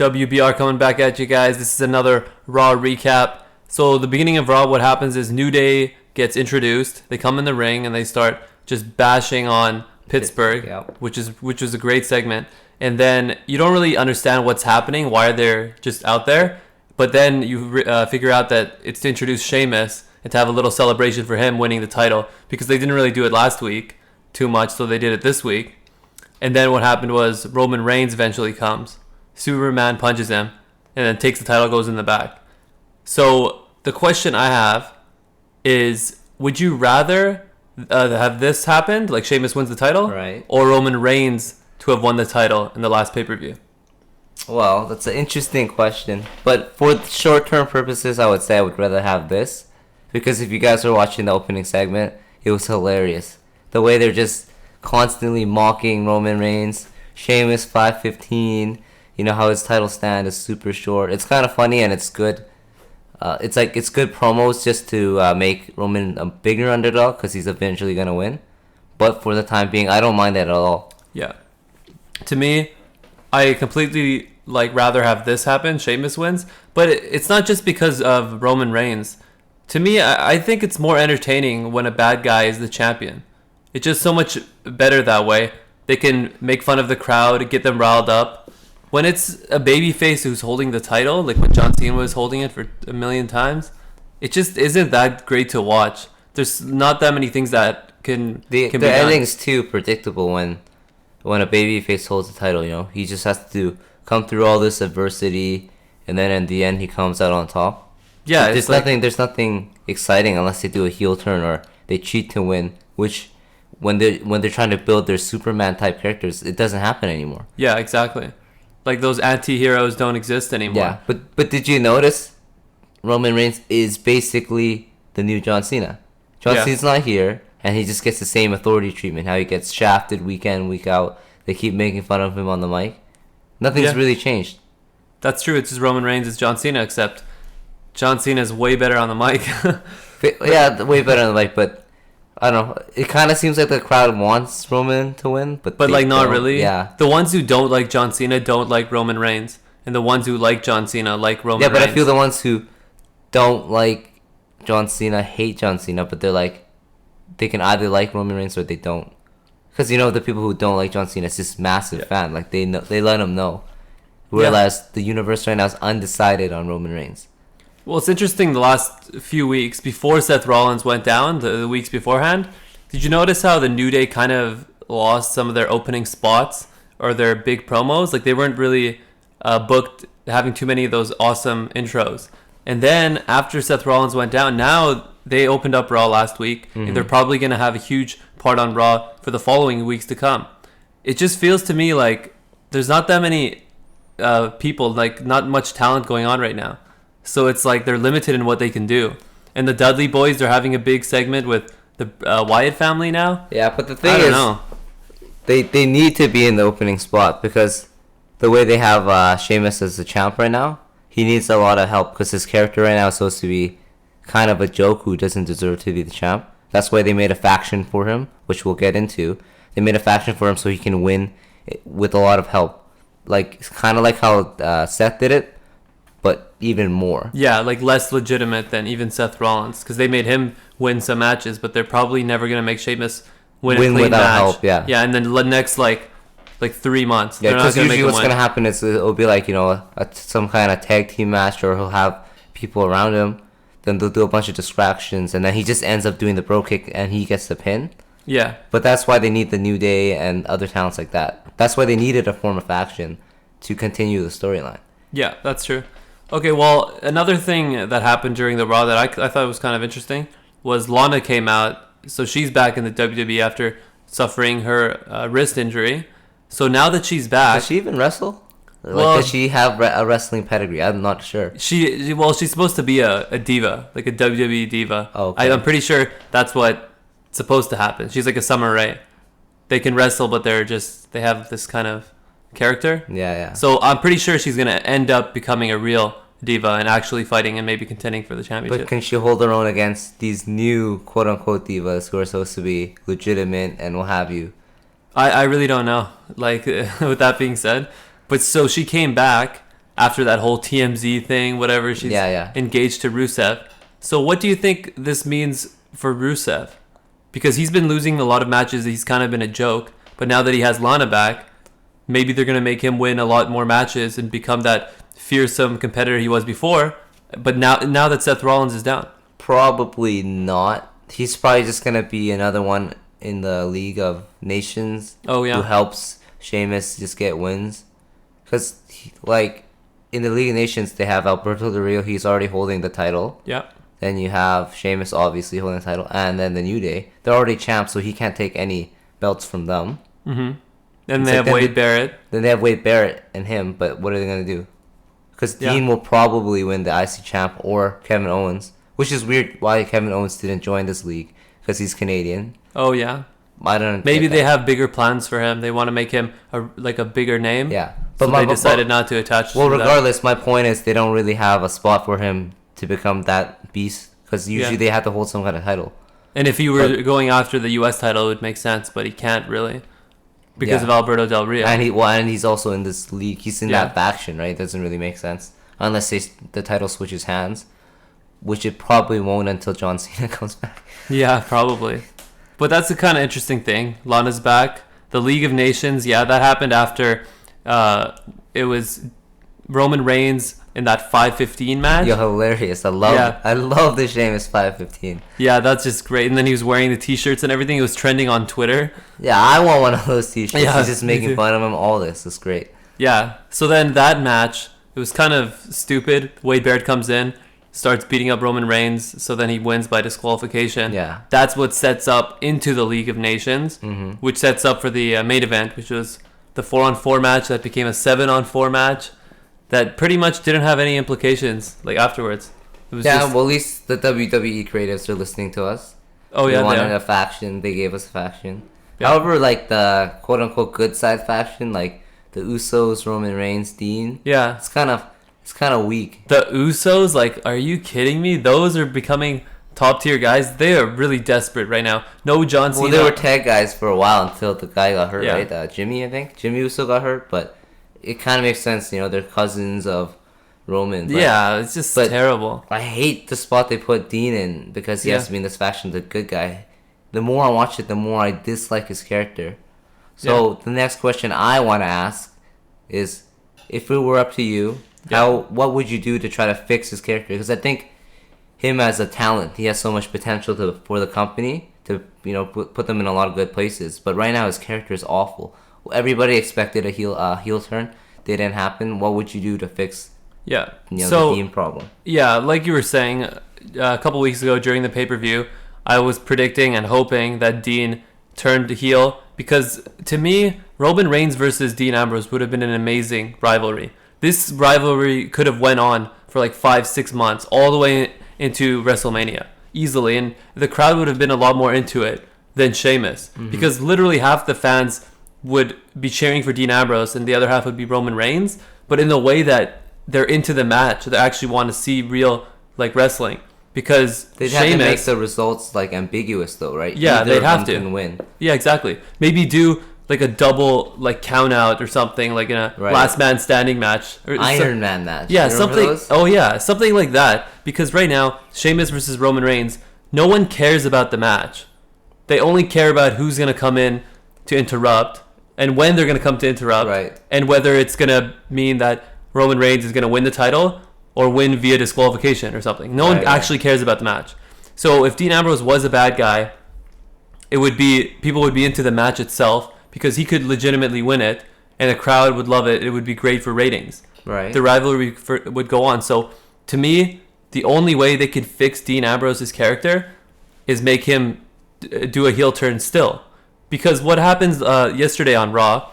WBR coming back at you guys. This is another Raw recap. So the beginning of Raw, what happens is New Day gets introduced. They come in the ring and they start just bashing on Pittsburgh, yeah. which was a great segment. And then you don't really understand what's happening, why they're just out there. But then you figure out that it's to introduce Sheamus and to have a little celebration for him winning the title, because they didn't really do it last week too much, so they did it this week. And then what happened was Roman Reigns eventually comes. Superman punches him and then takes the title, goes in the back. So the question I have is, would you rather have this happened, like Sheamus wins the title, right, or Roman Reigns to have won the title in the last pay-per-view? Well, that's an interesting question. But for short-term purposes, I would say I would rather have this. Because if you guys were watching the opening segment, it was hilarious. The way they're just constantly mocking Roman Reigns. Sheamus 5'15", you know how his title stand is super short. It's kind of funny and it's good. It's good promos just to make Roman a bigger underdog because he's eventually going to win. But for the time being, I don't mind that at all. Yeah. To me, I completely rather have this happen, Sheamus wins. But it's not just because of Roman Reigns. To me, I think it's more entertaining when a bad guy is the champion. It's just so much better that way. They can make fun of the crowd, get them riled up. When it's a babyface who's holding the title, like when John Cena was holding it for a million times, it just isn't that great to watch. There's not that many things that can be done. The ending's too predictable when a babyface holds the title, you know. He just has to come through all this adversity, and then in the end he comes out on top. Yeah, there's nothing exciting unless they do a heel turn or they cheat to win, which when they're trying to build their Superman type characters, it doesn't happen anymore. Yeah, exactly. Like those anti-heroes don't exist anymore. Yeah, but did you notice Roman Reigns is basically the new John Cena? John Cena's not here, and he just gets the same authority treatment, how he gets shafted week in, week out. They keep making fun of him on the mic. Nothing's really changed. That's true. It's just Roman Reigns is John Cena, except John Cena's way better on the mic. Yeah, way better on the mic, but I don't know. It kind of seems like the crowd wants Roman to win, but like not really. Yeah. The ones who don't like John Cena don't like Roman Reigns, and the ones who like John Cena like Roman Reigns. Yeah, but I feel the ones who don't like John Cena hate John Cena, but they're like, they can either like Roman Reigns or they don't. Because, you know, the people who don't like John Cena is just massive fan. Like, they let him know. Whereas the universe right now is undecided on Roman Reigns. Well, it's interesting the last few weeks, before Seth Rollins went down, the weeks beforehand, did you notice how the New Day kind of lost some of their opening spots or their big promos? Like, they weren't really booked having too many of those awesome intros. And then, after Seth Rollins went down, now they opened up Raw last week, and they're probably going to have a huge part on Raw for the following weeks to come. It just feels to me like there's not that many people, like not much talent going on right now. So it's like they're limited in what they can do. And the Dudley boys, they're having a big segment with the Wyatt family now. Yeah, but the thing is, they need to be in the opening spot because the way they have Sheamus as the champ right now, he needs a lot of help because his character right now is supposed to be kind of a joke who doesn't deserve to be the champ. That's why they made a faction for him, which we'll get into. They made a faction for him so he can win with a lot of help. Like, kind of like how Seth did it, but even more. Yeah, like less legitimate than even Seth Rollins, because they made him win some matches, but they're probably never going to make Sheamus win a clean without match. help, yeah. Yeah, and then the next, like 3 months. Yeah, because usually what's going to happen is it'll be like, you know, some kind of tag team match, or he'll have people around him. Then they'll do a bunch of distractions, and then he just ends up doing the bro kick, and he gets the pin. Yeah. But that's why they need the New Day and other talents like that. That's why they needed a form of faction to continue the storyline. Yeah, that's true. Okay, well, another thing that happened during the Raw that I thought was kind of interesting was Lana came out. So she's back in the WWE after suffering her wrist injury. So now that she's back... Does she even wrestle? Does she have a wrestling pedigree? I'm not sure. She's supposed to be a diva, like a WWE diva. Oh, okay. I'm pretty sure that's what's supposed to happen. She's like a Summer Rae. They can wrestle, but they have this kind of character. Yeah. So I'm pretty sure she's going to end up becoming a real diva and actually fighting and maybe contending for the championship. But can she hold her own against these new quote-unquote divas who are supposed to be legitimate and what have you? I really don't know, like, with that being said. But so she came back after that whole TMZ thing, whatever. She's engaged to Rusev. So what do you think this means for Rusev? Because he's been losing a lot of matches. He's kind of been a joke. But now that he has Lana back, maybe they're going to make him win a lot more matches and become that fearsome competitor he was before. But now that Seth Rollins is down. Probably not. He's probably just going to be another one in the League of Nations. Oh, yeah. Who helps Sheamus just get wins. Because, like, in the League of Nations, they have Alberto Del Rio. He's already holding the title. Yeah. Then you have Sheamus, obviously, holding the title. And then the New Day. They're already champs, so he can't take any belts from them. Mm-hmm. Then they have Wade Barrett. Then they have Wade Barrett and him, but what are they going to do? Because Dean will probably win the IC champ or Kevin Owens, which is weird why Kevin Owens didn't join this league, because he's Canadian. Oh, yeah. I don't. Maybe they have bigger plans for him. They want to make him a bigger name. Yeah. But they decided not to attach Well, regardless, my point is they don't really have a spot for him to become that beast, because usually they have to hold some kind of title. And if he were going after the U.S. title, it would make sense, but he can't really because of Alberto Del Rio. And he's also in this league. He's in that faction, right? It doesn't really make sense unless the title switches hands, which it probably won't until John Cena comes back. Yeah, probably. But that's the kind of interesting thing. Lana's back. The League of Nations, that happened after it was Roman Reigns in that 5:15 match. You're hilarious. I love the Sheamus 5:15. Yeah, that's just great. And then he was wearing the t-shirts and everything. It was trending on Twitter. Yeah, I want one of those t-shirts. Yeah, he's just making fun of him. All this is great. Yeah. So then that match, it was kind of stupid. Wade Barrett comes in, starts beating up Roman Reigns, so then he wins by disqualification. Yeah. That's what sets up into the League of Nations, which sets up for the main event, which was the 4-on-4 match that became a 7-on-4 match that pretty much didn't have any implications afterwards. It was well, at least the WWE creatives are listening to us. Oh, yeah, we wanted a faction. They gave us a faction. Yeah. However, like the quote-unquote good side faction, like the Usos, Roman Reigns, Dean. Yeah. It's kind of weak. The Usos, are you kidding me? Those are becoming top-tier guys. They are really desperate right now. No John Cena. Well, they were tag guys for a while until the guy got hurt, right? Jimmy, I think. Jimmy Uso got hurt, but it kind of makes sense. They're cousins of Roman. But, it's just terrible. I hate the spot they put Dean in because he has to be in this faction, the good guy. The more I watch it, the more I dislike his character. So the next question I want to ask is, if it were up to you, what would you do to try to fix his character? Because I think him as a talent, he has so much potential for the company to put them in a lot of good places. But right now his character is awful. Everybody expected a heel turn. They didn't happen. What would you do to fix the Dean problem? Yeah, like you were saying a couple weeks ago during the pay-per-view, I was predicting and hoping that Dean turned heel, because to me, Roman Reigns versus Dean Ambrose would have been an amazing rivalry. This rivalry could have went on for 5-6 months, all the way into WrestleMania, easily, and the crowd would have been a lot more into it than Sheamus, because literally half the fans would be cheering for Dean Ambrose and the other half would be Roman Reigns, but in the way that they're into the match, they actually want to see real wrestling, because they'd have to make the results ambiguous though, right? Yeah, they'd have to win. Yeah, exactly. Maybe do a double count out or something, in a last man standing match or Iron Man match. Yeah, something. Oh yeah, something like that. Because right now, Sheamus versus Roman Reigns, no one cares about the match. They only care about who's gonna come in to interrupt and when they're gonna come to interrupt, and whether it's gonna mean that Roman Reigns is gonna win the title or win via disqualification or something. No one actually cares about the match. So if Dean Ambrose was a bad guy, people would be into the match itself, because he could legitimately win it, and the crowd would love it. It would be great for ratings. Right. The rivalry would go on. So, to me, the only way they could fix Dean Ambrose's character is make him do a heel turn still. Because what happens yesterday on Raw,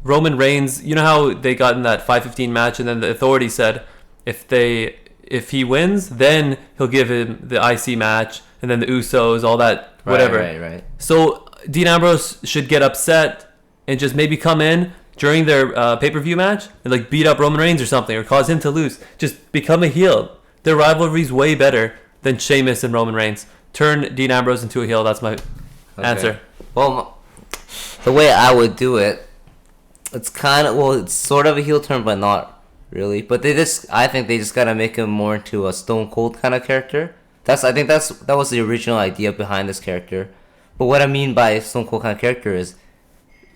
Roman Reigns, you know how they got in that 5:15 match, and then the Authority said if he wins, then he'll give him the IC match, and then the Usos, all that, whatever. Right. So Dean Ambrose should get upset and just maybe come in during their pay-per-view match and beat up Roman Reigns or something, or cause him to lose. Just become a heel. Their rivalry's way better than Sheamus and Roman Reigns. Turn Dean Ambrose into a heel. That's my answer. Well, the way I would do it, it's sort of a heel turn, but not really. But I think they just gotta make him more into a Stone Cold kind of character. That was the original idea behind this character. But what I mean by Stone Cold kind of character is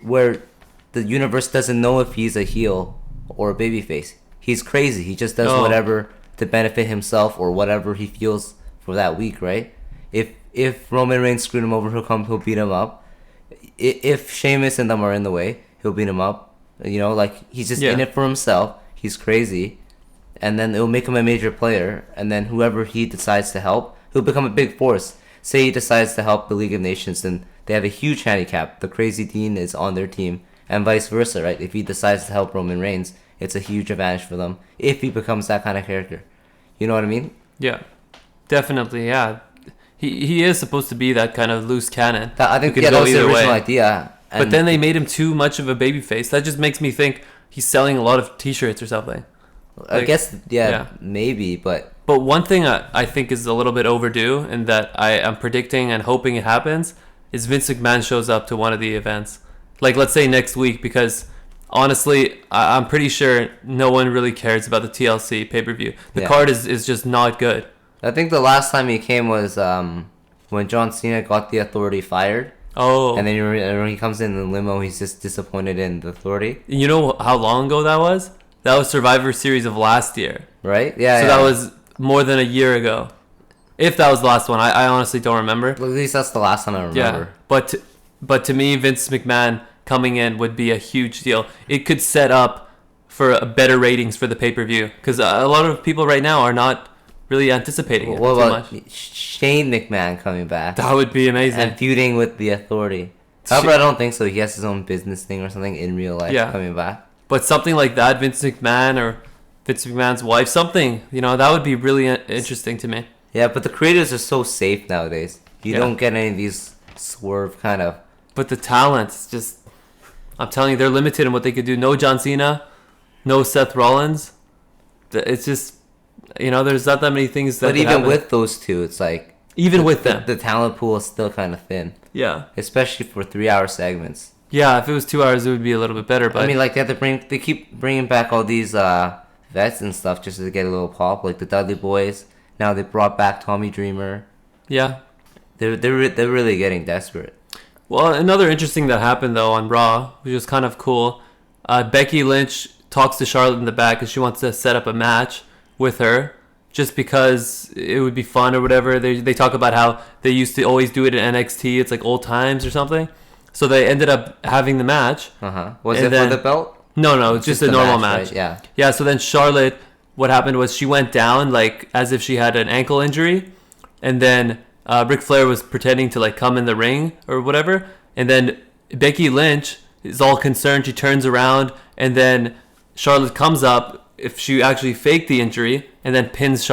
where the universe doesn't know if he's a heel or a babyface. He's crazy. He just does whatever to benefit himself or whatever he feels for that week, right? If Roman Reigns screwed him over, he'll beat him up. If Sheamus and them are in the way, he'll beat him up. You know, like he's just in it for himself. He's crazy, and then it'll make him a major player. And then whoever he decides to help, he'll become a big force. Say he decides to help the League of Nations, then they have a huge handicap. The Crazy Dean is on their team, and vice versa, right? If he decides to help Roman Reigns, it's a huge advantage for them if he becomes that kind of character. You know what I mean? Yeah, definitely. Yeah, he is supposed to be that kind of loose cannon. I think that was the original idea. But then they made him too much of a babyface. That just makes me think he's selling a lot of T-shirts or something. I guess, maybe, but... But one thing I think is a little bit overdue, and that I am predicting and hoping it happens, is Vince McMahon shows up to one of the events. Like, let's say next week, because honestly, I'm pretty sure no one really cares about the TLC pay-per-view. The card is just not good. I think the last time he came was when John Cena got the Authority fired. Oh. And then when he comes in the limo, he's just disappointed in the Authority. You know how long ago that was? That was Survivor Series of last year. Right? Yeah. So that was more than a year ago. If that was the last one. I honestly don't remember. Well, at least that's the last one I remember. Yeah. But to me, Vince McMahon coming in would be a huge deal. It could set up for better ratings for the pay-per-view. Because a lot of people right now are not really anticipating it too much. Shane McMahon coming back? That would be amazing. And feuding with the Authority. However, I don't think so. He has his own business thing or something in real life coming back. But something like that, Vince McMahon or Vince McMahon's wife, something, that would be really interesting to me. Yeah, but the creators are so safe nowadays. You don't get any of these swerve kind of... But the talent, it's just... I'm telling you, they're limited in what they could do. No John Cena, no Seth Rollins. It's just... there's not that many things that. But even with those two, it's like even with them, the talent pool is still kind of thin. Yeah, especially for 3-hour segments. Yeah, if it was 2 hours, it would be a little bit better. But I mean, like they keep bringing back all these vets and stuff just to get a little pop, like the Dudley Boys. Now they brought back Tommy Dreamer. Yeah, they're really getting desperate. Well, another interesting that happened though on Raw, which was kind of cool. Becky Lynch talks to Charlotte in the back, and she wants to set up a match with her just because it would be fun or whatever. They talk about how they used to always do it in NXT. It's like old times or something. So they ended up having the match. Was it for the belt? No, it's just a normal match. Right? Yeah. Yeah, so then Charlotte, what happened was she went down like as if she had an ankle injury, and then Ric Flair was pretending to like come in the ring or whatever, and then Becky Lynch is all concerned. She turns around, and then Charlotte comes up, if she actually faked the injury, and then pins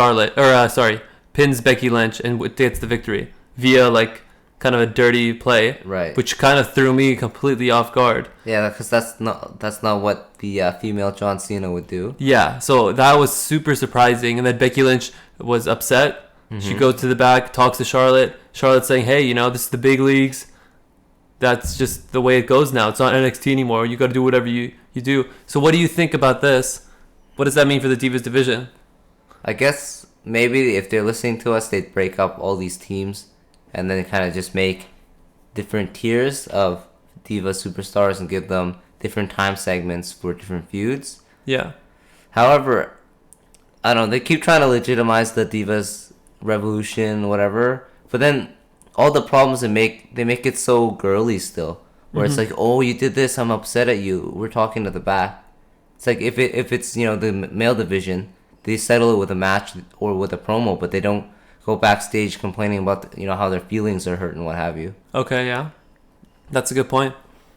pins Becky Lynch and gets the victory via like kind of a dirty play, right? Which kind of threw me completely off guard. Yeah, because that's not what the female John Cena would do. Yeah, so that was super surprising, and then Becky Lynch was upset. Mm-hmm. She goes to the back, talks to Charlotte. Charlotte's saying, "Hey, this is the big leagues. That's just the way it goes now. It's not NXT anymore. You got to do whatever you do." So what do you think about this? What does that mean for the Divas division? I guess maybe if they're listening to us, they'd break up all these teams and then kind of just make different tiers of Diva superstars and give them different time segments for different feuds. Yeah. However, I don't know, they keep trying to legitimize the Divas Revolution, whatever, but then all the problems they make it so girly still. Where it's like, oh, you did this, I'm upset at you. We're talking to the back. It's like if it's the male division, they settle it with a match or with a promo, but they don't go backstage complaining about how their feelings are hurt and what have you. Okay, yeah, that's a good point.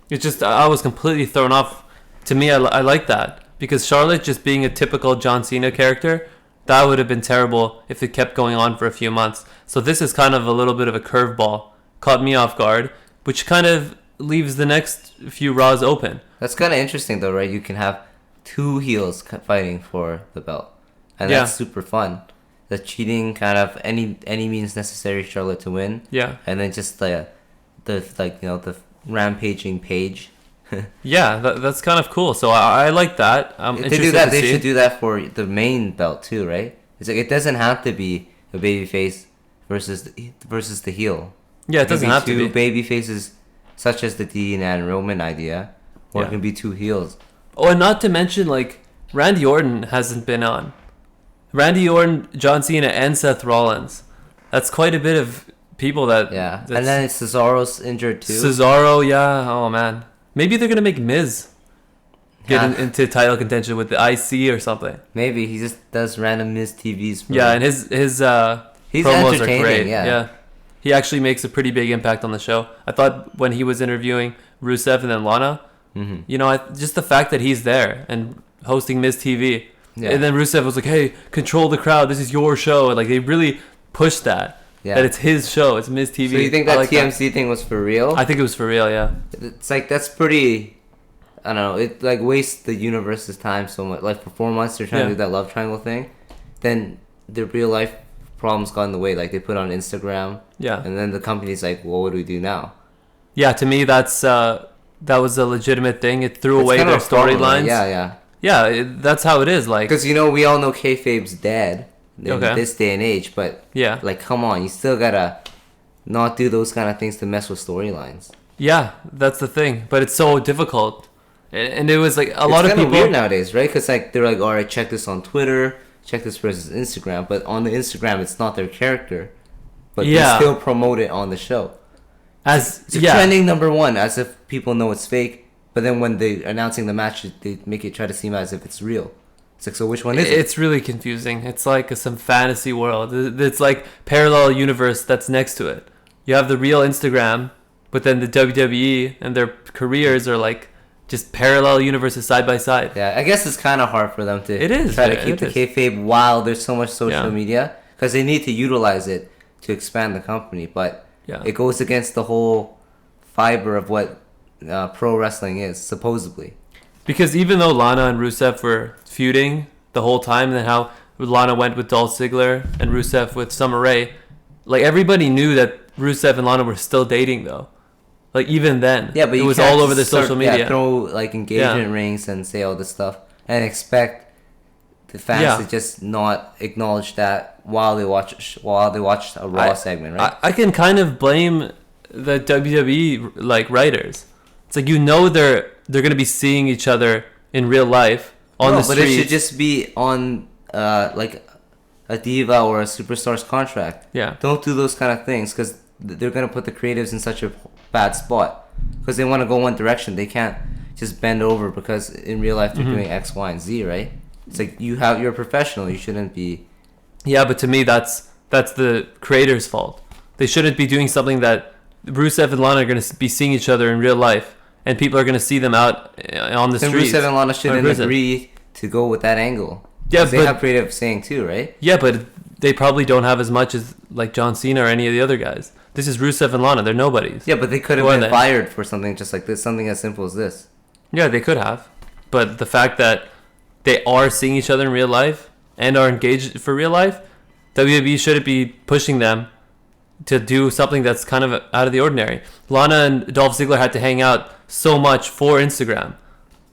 It's just I was completely thrown off. To me, I like that because Charlotte just being a typical John Cena character, that would have been terrible if it kept going on for a few months. So this is kind of a little bit of a curveball. Caught me off guard, which kind of leaves the next few Raws open. That's kind of interesting though, right? You can have two heels fighting for the belt, and that's super fun. The cheating, kind of any means necessary Charlotte to win. Yeah. And then just the rampaging Paige Yeah, that's kind of cool. So I like that. If they do that, they should do that for the main belt too, right? It's like it doesn't have to be a babyface versus the heel. Yeah, it doesn't have to be two baby faces, such as the Dean and Roman idea, or it can be two heels. Oh, and not to mention, like, Randy Orton hasn't been on. Randy Orton, John Cena, and Seth Rollins. That's quite a bit of people that... Yeah, and then Cesaro's injured too. Cesaro, yeah. Oh, man. Maybe they're going to make Miz get into title contention with the IC or something. Maybe. He just does random Miz TVs. Yeah, and his he's promos are great. Yeah. He actually makes a pretty big impact on the show. I thought when he was interviewing Rusev and then Lana, you know, just the fact that he's there and hosting Miz TV. Yeah. And then Rusev was like, hey, control the crowd. This is your show. And like, they really pushed that. Yeah. That it's his show. It's Miz TV. So you think that TMC thing was for real? I think it was for real, yeah. It's like, that's pretty... I don't know. It like wastes the universe's time so much. Like for 4 months, they're trying to do that love triangle thing. Then their real life problems got in the way. Like they put it on Instagram. Yeah. And then the company's like, well, what do we do now? Yeah, to me, that was a legitimate thing. It threw away their storylines. Yeah, that's how it is. Like, because we all know kayfabe's dead in this day and age. But like, come on, you still gotta not do those kind of things to mess with storylines. Yeah, that's the thing. But it's so difficult, and it was like a lot of people. It's weird nowadays, right? Because like they're like, all right, check this on Twitter, check this person's Instagram, but on the Instagram, it's not their character, but they still promote it on the show. It's trending number one, as if people know it's fake. But then when they're announcing the match, they make it try to seem as if it's real. It's like, so which one is it? It's really confusing. It's like some fantasy world. It's like parallel universe that's next to it. You have the real Instagram, but then the WWE and their careers are like just parallel universes side by side. Yeah, I guess it's kind of hard for them to try to keep the kayfabe while there's so much social media, because they need to utilize it to expand the company. But it goes against the whole fiber of what pro wrestling is, supposedly. Because even though Lana and Rusev were feuding the whole time, and then how Lana went with Dolph Ziggler and Rusev with Summer Rae, like everybody knew that Rusev and Lana were still dating though. Like even then, but it was all over the social media. Throw like engagement rings and say all this stuff and expect the fans to just not acknowledge that while they watch a Raw segment, right? I can kind of blame the WWE like writers. It's like they're gonna be seeing each other in real life on the street. But it should just be on like a diva or a superstar's contract. Yeah. Don't do those kind of things, because they're gonna put the creatives in such a bad spot, because they want to go one direction. They can't just bend over because in real life they're doing X, Y, and Z, right? It's like you're a professional. You shouldn't be. Yeah, but to me that's the creator's fault. They shouldn't be doing something that Rusev and Lana are going to be seeing each other in real life, and people are going to see them out on the streets. Rusev and Lana shouldn't agree to go with that angle. Yeah, but they have creative saying too, right? Yeah, but they probably don't have as much as like John Cena or any of the other guys. This is Rusev and Lana. They're nobodies. Yeah, but they could have been fired for something just like this, something as simple as this. Yeah, they could have. But the fact that they are seeing each other in real life and are engaged for real life, WWE shouldn't be pushing them to do something that's kind of out of the ordinary. Lana and Dolph Ziggler had to hang out so much for Instagram,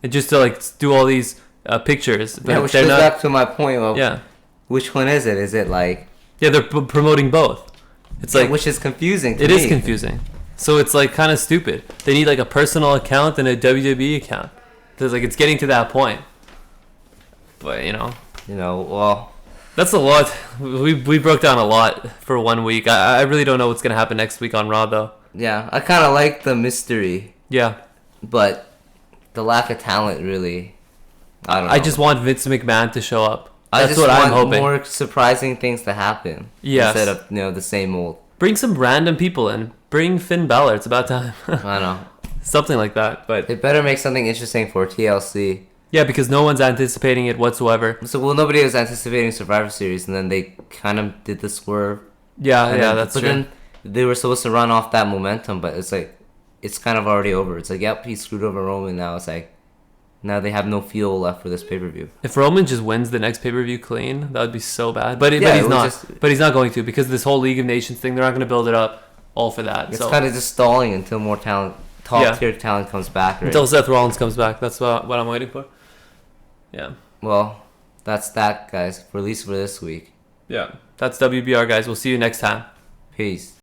and just to like do all these pictures. But which goes back to my point of which one is it? Is it like... Yeah, they're promoting both. It's like, which is confusing to me. It is confusing. So it's like kind of stupid. They need like a personal account and a WWE account. Because like it's getting to that point. But well, that's a lot. We broke down a lot for 1 week. I really don't know what's gonna happen next week on Raw though. Yeah, I kind of like the mystery. Yeah, but the lack of talent really. I don't know. I just want Vince McMahon to show up. That's what I'm hoping. More surprising things to happen. Yes. Instead of the same old. Bring some random people in. Bring Finn Balor. It's about time. I know. Something like that, but they better make something interesting for TLC. Yeah, because no one's anticipating it whatsoever. So nobody was anticipating Survivor Series, and then they kind of did the swerve. That's true. But then they were supposed to run off that momentum, but it's like it's kind of already over. It's like, yep, he screwed over Roman. Now it's like now they have no fuel left for this pay-per-view. If Roman just wins the next pay-per-view clean, that would be so bad. But he's not. But he's not going to, because this whole League of Nations thing, they're not going to build it up all for that. It's kind of just stalling until more talent top tier talent comes back. Right? Until Seth Rollins comes back. That's what I'm waiting for. Yeah. Well, that's that, guys. For at least for this week. Yeah. That's WBR, guys. We'll see you next time. Peace.